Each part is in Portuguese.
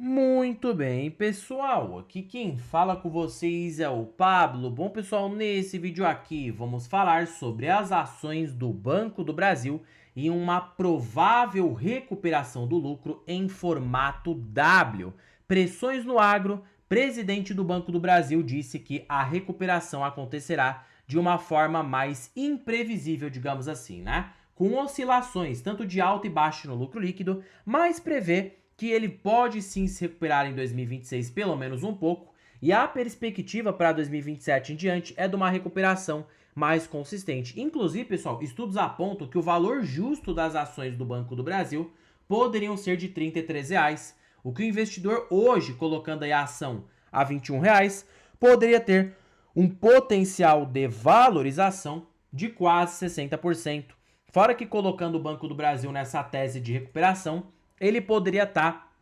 Muito bem, pessoal. Aqui quem fala com vocês é o Pablo. Bom, pessoal, nesse vídeo aqui vamos falar sobre as ações do Banco do Brasil e uma provável recuperação do lucro em formato W. Pressões no agro. Presidente do Banco do Brasil disse que a recuperação acontecerá de uma forma mais imprevisível, digamos assim, né? Com oscilações tanto de alta e baixa no lucro líquido, mas prevê que ele pode sim se recuperar em 2026 pelo menos um pouco, e a perspectiva para 2027 em diante é de uma recuperação mais consistente. Inclusive, pessoal, estudos apontam que o valor justo das ações do Banco do Brasil poderiam ser de R$ 33, o que o investidor hoje, colocando aí a ação a R$ 21, poderia ter um potencial de valorização de quase 60%. Fora que colocando o Banco do Brasil nessa tese de recuperação, ele poderia estar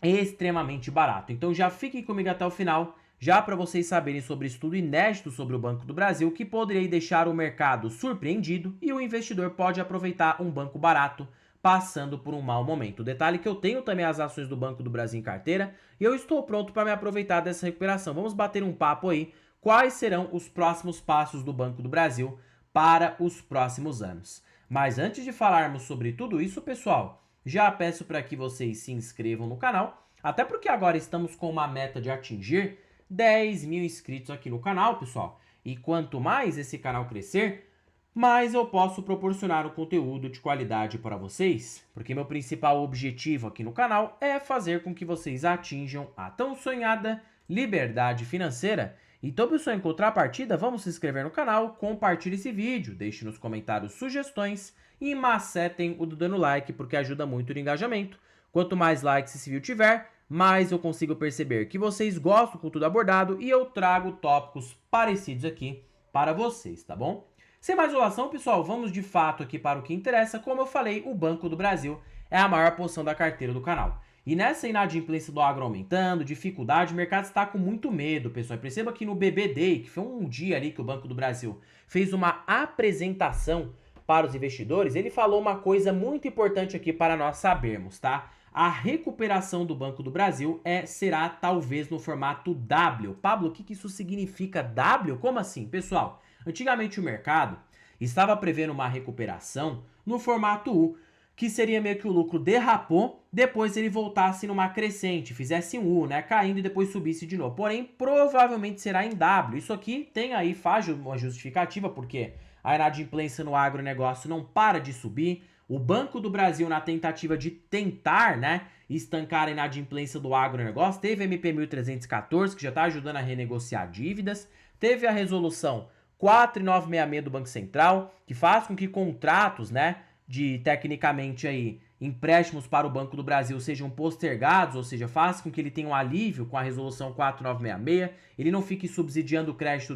extremamente barato. Então já fiquem comigo até o final, já para vocês saberem sobre estudo inédito sobre o Banco do Brasil, que poderia deixar o mercado surpreendido e o investidor pode aproveitar um banco barato passando por um mau momento. O detalhe é que eu tenho também as ações do Banco do Brasil em carteira e eu estou pronto para me aproveitar dessa recuperação. Vamos bater um papo aí. Quais serão os próximos passos do Banco do Brasil para os próximos anos? Mas antes de falarmos sobre tudo isso, pessoal, já peço para que vocês se inscrevam no canal, até porque agora estamos com uma meta de atingir 10 mil inscritos aqui no canal, pessoal. E quanto mais esse canal crescer, mais eu posso proporcionar um conteúdo de qualidade para vocês, porque meu principal objetivo aqui no canal é fazer com que vocês atinjam a tão sonhada liberdade financeira. Então, pessoal, em contrapartida, vamos se inscrever no canal, compartilhe esse vídeo, deixe nos comentários sugestões e macetem o dando like, porque ajuda muito no engajamento. Quanto mais likes esse vídeo tiver, mais eu consigo perceber que vocês gostam do conteúdo abordado e eu trago tópicos parecidos aqui para vocês, tá bom? Sem mais enrolação, pessoal, vamos de fato aqui para o que interessa. Como eu falei, o Banco do Brasil é a maior posição da carteira do canal. E nessa inadimplência do agro aumentando, dificuldade, o mercado está com muito medo, pessoal. E perceba que no BB Day, que foi um dia ali que o Banco do Brasil fez uma apresentação para os investidores, ele falou uma coisa muito importante aqui para nós sabermos, tá? A recuperação do Banco do Brasil será talvez no formato W. Pablo, o que isso significa W? Como assim? Pessoal, antigamente o mercado estava prevendo uma recuperação no formato U, que seria meio que o lucro derrapou, depois ele voltasse numa crescente, fizesse um U, né, caindo e depois subisse de novo. Porém, provavelmente será em W. Isso aqui tem aí, faz uma justificativa, porque a inadimplência no agronegócio não para de subir. O Banco do Brasil, na tentativa de tentar, né, estancar a inadimplência do agronegócio, teve a MP 1314, que já está ajudando a renegociar dívidas, teve a resolução 4966 do Banco Central, que faz com que contratos, né, de tecnicamente aí empréstimos para o Banco do Brasil sejam postergados, ou seja, faz com que ele tenha um alívio com a resolução 4966, ele não fique subsidiando o crédito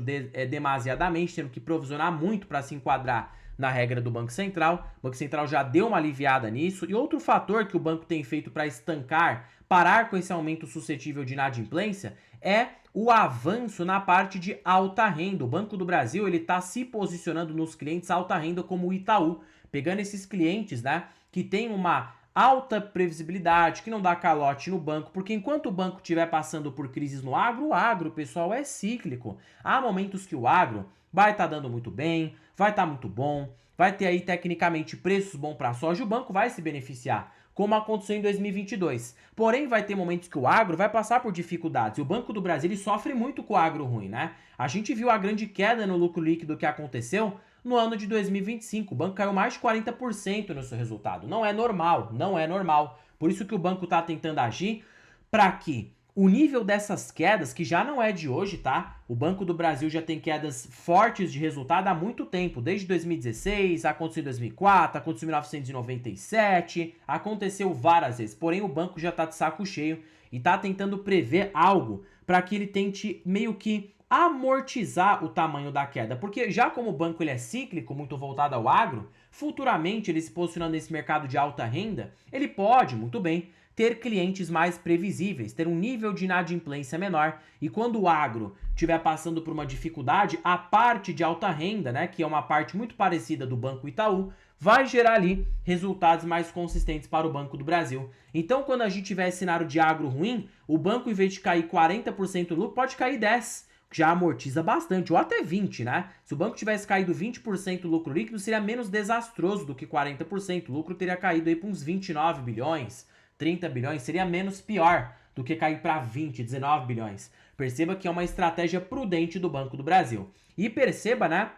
demasiadamente, tendo que provisionar muito para se enquadrar na regra do Banco Central. O Banco Central já deu uma aliviada nisso. E outro fator que o banco tem feito para estancar, parar com esse aumento suscetível de inadimplência, é o avanço na parte de alta renda. O Banco do Brasil ele está se posicionando nos clientes alta renda como o Itaú, pegando esses clientes, né, que tem uma alta previsibilidade, que não dá calote no banco, porque enquanto o banco estiver passando por crises no agro, o agro, pessoal, é cíclico. Há momentos que o agro vai estar dando muito bem, vai estar muito bom, vai ter aí tecnicamente preços bons para a soja, o banco vai se beneficiar, como aconteceu em 2022. Porém, vai ter momentos que o agro vai passar por dificuldades. E o Banco do Brasil ele sofre muito com o agro ruim, né? A gente viu a grande queda no lucro líquido que aconteceu no ano de 2025. O banco caiu mais de 40% no seu resultado. Não é normal, não é normal. Por isso que o banco está tentando agir para que o nível dessas quedas, que já não é de hoje, tá? O Banco do Brasil já tem quedas fortes de resultado há muito tempo, desde 2016, aconteceu em 2004, aconteceu em 1997, aconteceu várias vezes. Porém, o banco já tá de saco cheio e tá tentando prever algo para que ele tente meio que amortizar o tamanho da queda, porque já como o banco ele é cíclico, muito voltado ao agro, futuramente ele se posicionando nesse mercado de alta renda, ele pode, muito bem, ter clientes mais previsíveis, ter um nível de inadimplência menor, e quando o agro estiver passando por uma dificuldade, a parte de alta renda, né, que é uma parte muito parecida do Banco Itaú, vai gerar ali resultados mais consistentes para o Banco do Brasil. Então, quando a gente tiver esse cenário de agro ruim, o banco, em vez de cair 40% no lucro, pode cair 10%, que já amortiza bastante, ou até 20%, né? Se o banco tivesse caído 20% do lucro líquido, seria menos desastroso do que 40%. O lucro teria caído aí para uns 29 bilhões, 30 bilhões, seria menos pior do que cair para 20, 19 bilhões. Perceba que é uma estratégia prudente do Banco do Brasil. E perceba, né,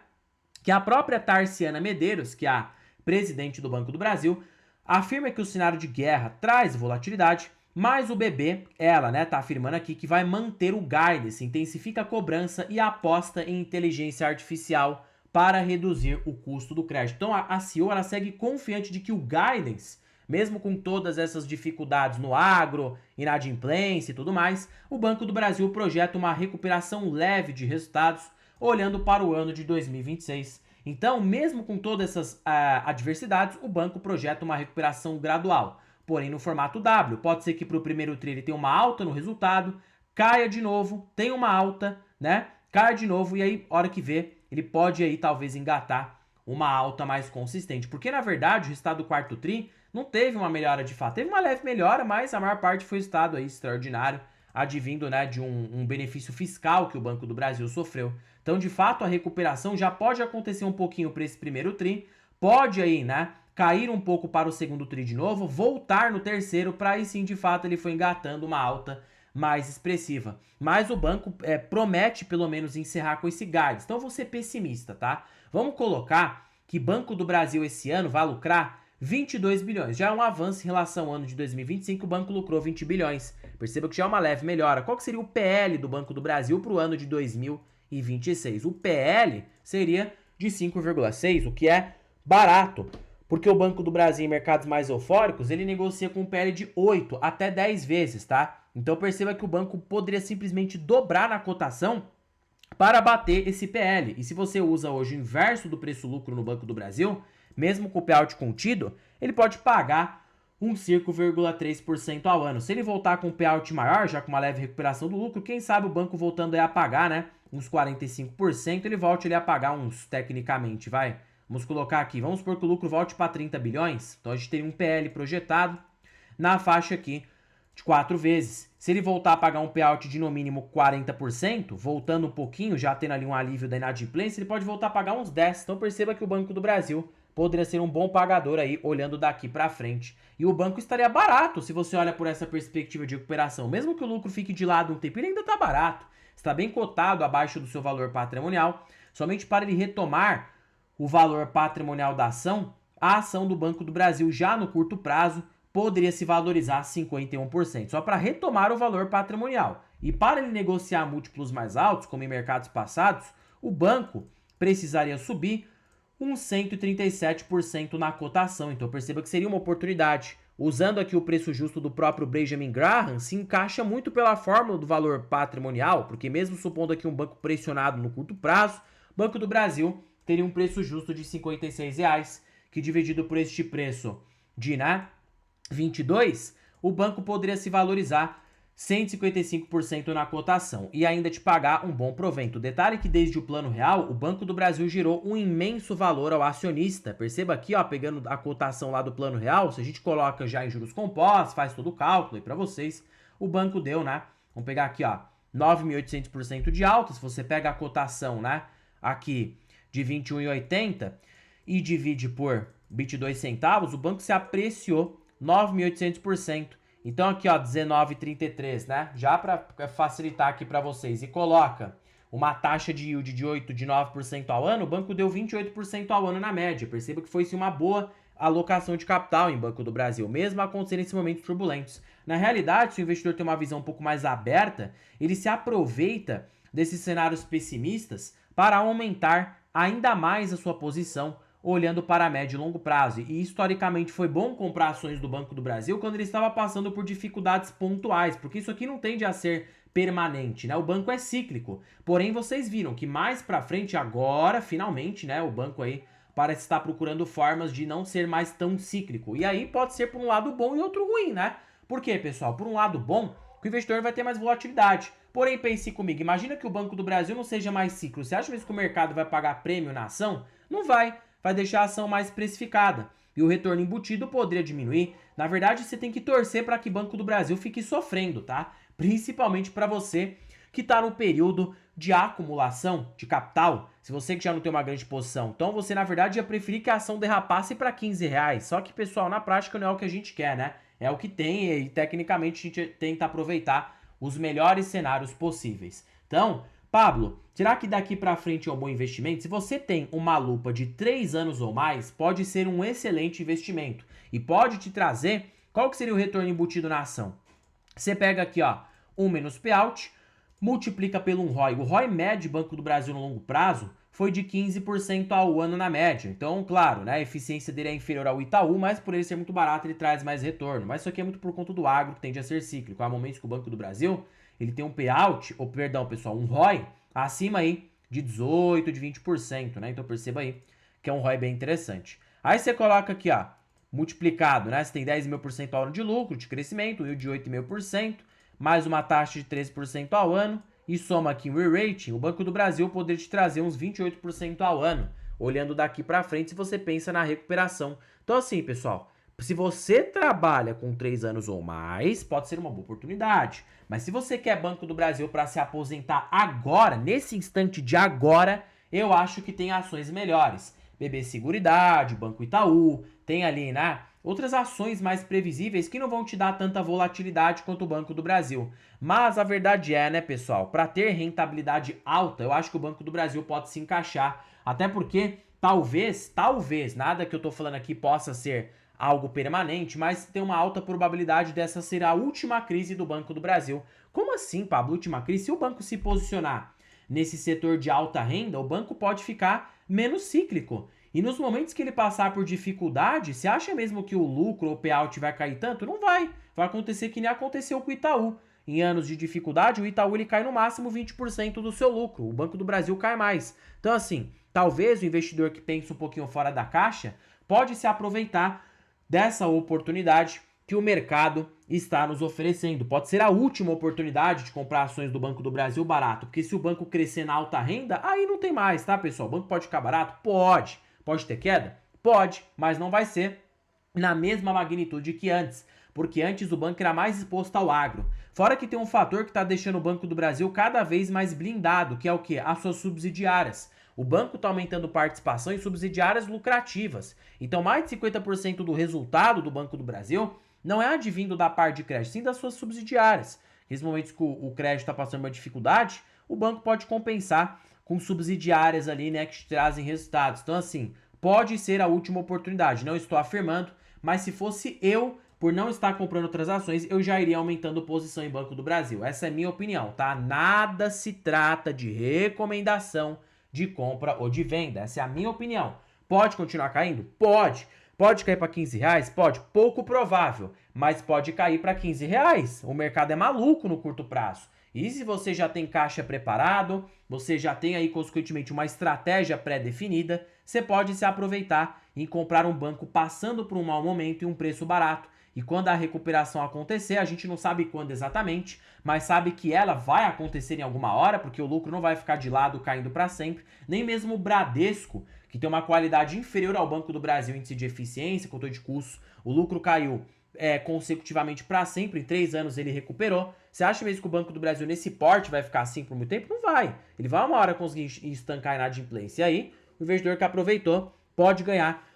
que a própria Tarciana Medeiros, que é a presidente do Banco do Brasil, afirma que o cenário de guerra traz volatilidade, mas o BB, ela, né, tá afirmando aqui que vai manter o guidance, intensifica a cobrança e aposta em inteligência artificial para reduzir o custo do crédito. Então a CEO, ela segue confiante de que o guidance, mesmo com todas essas dificuldades no agro, inadimplência e tudo mais, o Banco do Brasil projeta uma recuperação leve de resultados olhando para o ano de 2026. Então, mesmo com todas essas adversidades, o banco projeta uma recuperação gradual, porém no formato W. Pode ser que para o primeiro tri ele tenha uma alta no resultado, caia de novo, tenha uma alta, né? Caia de novo e aí, hora que vê, ele pode aí talvez engatar uma alta mais consistente. Porque, na verdade, o resultado do quarto tri não teve uma melhora de fato. Teve uma leve melhora, mas a maior parte foi resultado aí extraordinário, advindo, né, de um benefício fiscal que o Banco do Brasil sofreu. Então, de fato, a recuperação já pode acontecer um pouquinho para esse primeiro tri, pode aí, né, cair um pouco para o segundo tri de novo, voltar no terceiro, para aí sim, de fato, ele foi engatando uma alta mais expressiva. Mas o banco promete, pelo menos, encerrar com esse guidance. Então, eu vou ser pessimista, tá? Vamos colocar que Banco do Brasil esse ano vai lucrar 22 bilhões. Já é um avanço em relação ao ano de 2025, o banco lucrou 20 bilhões. Perceba que já é uma leve melhora. Qual que seria o PL do Banco do Brasil para o ano de 2026? O PL seria de 5,6, o que é barato, porque o Banco do Brasil, em mercados mais eufóricos, ele negocia com um PL de 8 até 10 vezes, tá? Então perceba que o banco poderia simplesmente dobrar na cotação para bater esse PL. E se você usa hoje o inverso do preço-lucro no Banco do Brasil, mesmo com o payout contido, ele pode pagar uns 5,3% ao ano. Se ele voltar com um payout maior, já com uma leve recuperação do lucro, quem sabe o banco voltando aí a pagar, né, uns 45%, ele volte ali a pagar uns, tecnicamente, vai. Vamos colocar aqui, vamos supor que o lucro volte para 30 bilhões, então a gente tem um PL projetado na faixa aqui de 4 vezes. Se ele voltar a pagar um payout de no mínimo 40%, voltando um pouquinho, já tendo ali um alívio da inadimplência, ele pode voltar a pagar uns 10%. Então perceba que o Banco do Brasil poderia ser um bom pagador aí, olhando daqui para frente. E o banco estaria barato, se você olha por essa perspectiva de recuperação. Mesmo que o lucro fique de lado um tempo, ele ainda está barato. Está bem cotado abaixo do seu valor patrimonial. Somente para ele retomar o valor patrimonial da ação, a ação do Banco do Brasil já no curto prazo poderia se valorizar 51%, só para retomar o valor patrimonial. E para ele negociar múltiplos mais altos, como em mercados passados, o banco precisaria subir uns 137% na cotação. Então perceba que seria uma oportunidade. Usando aqui o preço justo do próprio Benjamin Graham, se encaixa muito pela fórmula do valor patrimonial, porque mesmo supondo aqui um banco pressionado no curto prazo, o Banco do Brasil teria um preço justo de R$ 56,00, que dividido por este preço de 22, o banco poderia se valorizar 155% na cotação e ainda te pagar um bom provento. Detalhe que desde o Plano Real, o Banco do Brasil gerou um imenso valor ao acionista. Perceba aqui, ó, pegando a cotação lá do Plano Real, se a gente coloca já em juros compostos, faz todo o cálculo aí para vocês, o banco deu, né? Vamos pegar aqui, ó, 9.800% de alta. Se você pega a cotação, né, aqui de 21,80 e divide por 22 centavos, o banco se apreciou 9.800%. Então aqui, ó, 19,33, né? Já para facilitar aqui para vocês. E coloca uma taxa de yield de 8, de 9% ao ano, o banco deu 28% ao ano na média. Perceba que foi sim uma boa alocação de capital em Banco do Brasil, mesmo acontecendo nesses momentos turbulentos. Na realidade, se o investidor tem uma visão um pouco mais aberta, ele se aproveita desses cenários pessimistas para aumentar ainda mais a sua posição, olhando para médio e longo prazo. E historicamente foi bom comprar ações do Banco do Brasil quando ele estava passando por dificuldades pontuais, porque isso aqui não tende a ser permanente, né? O banco é cíclico. Porém, vocês viram que mais para frente, agora, finalmente, né, o banco aí parece estar procurando formas de não ser mais tão cíclico. E aí pode ser por um lado bom e outro ruim, né? Por quê, pessoal? Por um lado bom, que o investidor vai ter mais volatilidade. Porém, pense comigo, imagina que o Banco do Brasil não seja mais ciclo. Você acha mesmo que o mercado vai pagar prêmio na ação? Não vai vai deixar a ação mais precificada. E o retorno embutido poderia diminuir. Na verdade, você tem que torcer para que Banco do Brasil fique sofrendo, tá? Principalmente para você que está no período de acumulação de capital, se você que já não tem uma grande posição. Então você, na verdade, ia preferir que a ação derrapasse para R$ 15. Só que, pessoal, na prática não é o que a gente quer, né? É o que tem e, tecnicamente, a gente tenta aproveitar os melhores cenários possíveis. Então, Pablo, será que daqui para frente é um bom investimento? Se você tem uma lupa de 3 anos ou mais, pode ser um excelente investimento. E pode te trazer, qual que seria o retorno embutido na ação? Você pega aqui, ó, 1 menos payout, multiplica pelo um ROI. O ROI médio Banco do Brasil no longo prazo foi de 15% ao ano na média. Então, claro, né, a eficiência dele é inferior ao Itaú, mas por ele ser muito barato, ele traz mais retorno. Mas isso aqui é muito por conta do agro, que tende a ser cíclico. Há momentos que o Banco do Brasil, ele tem um payout, ou perdão, pessoal, um ROI acima aí de 18%, de 20%, né? Então perceba aí que é um ROI bem interessante. Aí você coloca aqui, ó, multiplicado, né? Você tem 10 mil por cento ao ano de lucro, de crescimento, yield de 8,5%, mais uma taxa de 13% ao ano, e soma aqui o re-rating, o Banco do Brasil poderia te trazer uns 28% ao ano, olhando daqui para frente se você pensa na recuperação. Então assim, pessoal, se você trabalha com 3 anos ou mais, pode ser uma boa oportunidade. Mas se você quer Banco do Brasil para se aposentar agora, nesse instante de agora, eu acho que tem ações melhores. BB Seguridade, Banco Itaú, tem ali, né, outras ações mais previsíveis que não vão te dar tanta volatilidade quanto o Banco do Brasil. Mas a verdade é, né, pessoal, para ter rentabilidade alta, eu acho que o Banco do Brasil pode se encaixar. Até porque, talvez, nada que eu tô falando aqui possa ser algo permanente, mas tem uma alta probabilidade dessa ser a última crise do Banco do Brasil. Como assim, Pablo, última crise? Se o banco se posicionar nesse setor de alta renda, o banco pode ficar menos cíclico. E nos momentos que ele passar por dificuldade, você acha mesmo que o lucro ou o payout vai cair tanto? Não vai. Vai acontecer que nem aconteceu com o Itaú. Em anos de dificuldade, o Itaú ele cai no máximo 20% do seu lucro. O Banco do Brasil cai mais. Então, assim, talvez o investidor que pensa um pouquinho fora da caixa pode se aproveitar dessa oportunidade que o mercado está nos oferecendo. Pode ser a última oportunidade de comprar ações do Banco do Brasil barato, porque se o banco crescer na alta renda, aí não tem mais, tá, pessoal? O banco pode ficar barato? Pode. Pode ter queda? Pode, mas não vai ser na mesma magnitude que antes, porque antes o banco era mais exposto ao agro. Fora que tem um fator que está deixando o Banco do Brasil cada vez mais blindado, que é o quê? As suas subsidiárias. O banco está aumentando participação em subsidiárias lucrativas. Então, mais de 50% do resultado do Banco do Brasil não é advindo da parte de crédito, sim das suas subsidiárias. Nesses momentos que o crédito está passando uma dificuldade, o banco pode compensar com subsidiárias ali, né, que te trazem resultados. Então, assim, pode ser a última oportunidade. Não estou afirmando, mas se fosse eu, por não estar comprando outras ações, eu já iria aumentando posição em Banco do Brasil. Essa é a minha opinião, tá? Nada se trata de recomendação de compra ou de venda. Essa é a minha opinião. Pode continuar caindo? Pode. Pode cair para R$ 15? Pode. Pouco provável, mas pode cair para R$ 15. O mercado é maluco no curto prazo. E se você já tem caixa preparado, você já tem aí, consequentemente, uma estratégia pré-definida, você pode se aproveitar em comprar um banco passando por um mau momento e um preço barato. E quando a recuperação acontecer, a gente não sabe quando exatamente, mas sabe que ela vai acontecer em alguma hora, porque o lucro não vai ficar de lado caindo para sempre. Nem mesmo o Bradesco, que tem uma qualidade inferior ao Banco do Brasil em índice de eficiência, controle de custos, o lucro caiu consecutivamente para sempre, em 3 anos ele recuperou. Você acha mesmo que o Banco do Brasil nesse porte vai ficar assim por muito tempo? Não vai. Ele vai uma hora conseguir estancar a inadimplência. E aí, o investidor que aproveitou pode ganhar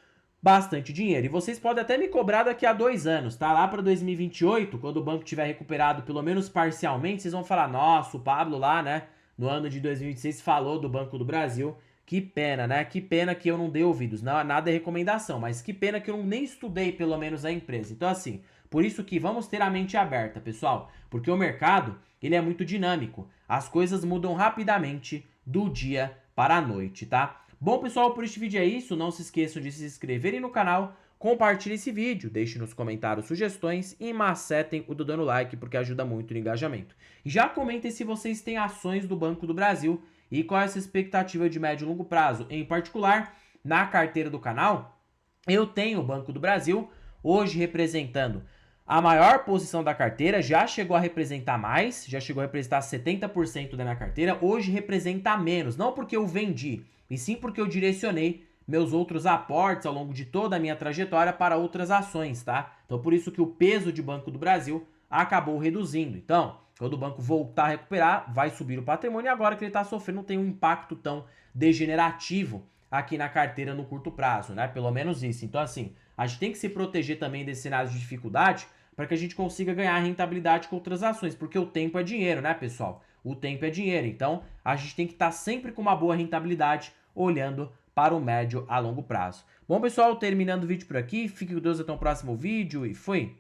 bastante dinheiro. E vocês podem até me cobrar daqui a 2 anos, tá? Lá para 2028, quando o banco tiver recuperado pelo menos parcialmente, vocês vão falar, nossa, o Pablo lá, né, no ano de 2026 falou do Banco do Brasil. Que pena, né? Que pena que eu não dei ouvidos. Não, nada é recomendação, mas que pena que eu nem estudei pelo menos a empresa. Então assim, por isso que vamos ter a mente aberta, pessoal. Porque o mercado, ele é muito dinâmico. As coisas mudam rapidamente do dia para a noite, tá? Bom, pessoal, por este vídeo é isso. Não se esqueçam de se inscreverem no canal, compartilhem esse vídeo, deixem nos comentários sugestões e macetem o do dando like, porque ajuda muito no engajamento. E já comentem se vocês têm ações do Banco do Brasil e qual é essa expectativa de médio e longo prazo. Em particular, na carteira do canal, eu tenho o Banco do Brasil, hoje representando a maior posição da carteira, já chegou a representar mais, já chegou a representar 70% da minha carteira, hoje representa menos, não porque eu vendi, e sim porque eu direcionei meus outros aportes ao longo de toda a minha trajetória para outras ações, tá? Então, por isso que o peso de Banco do Brasil acabou reduzindo. Então, quando o banco voltar a recuperar, vai subir o patrimônio e agora que ele está sofrendo não tem um impacto tão degenerativo aqui na carteira no curto prazo, né? Pelo menos isso. Então, assim, a gente tem que se proteger também desses cenários de dificuldade para que a gente consiga ganhar rentabilidade com outras ações, porque o tempo é dinheiro, né, pessoal? O tempo é dinheiro. Então, a gente tem que estar sempre com uma boa rentabilidade, olhando para o médio a longo prazo. Bom, pessoal, terminando o vídeo por aqui. Fique com Deus até o próximo vídeo e fui!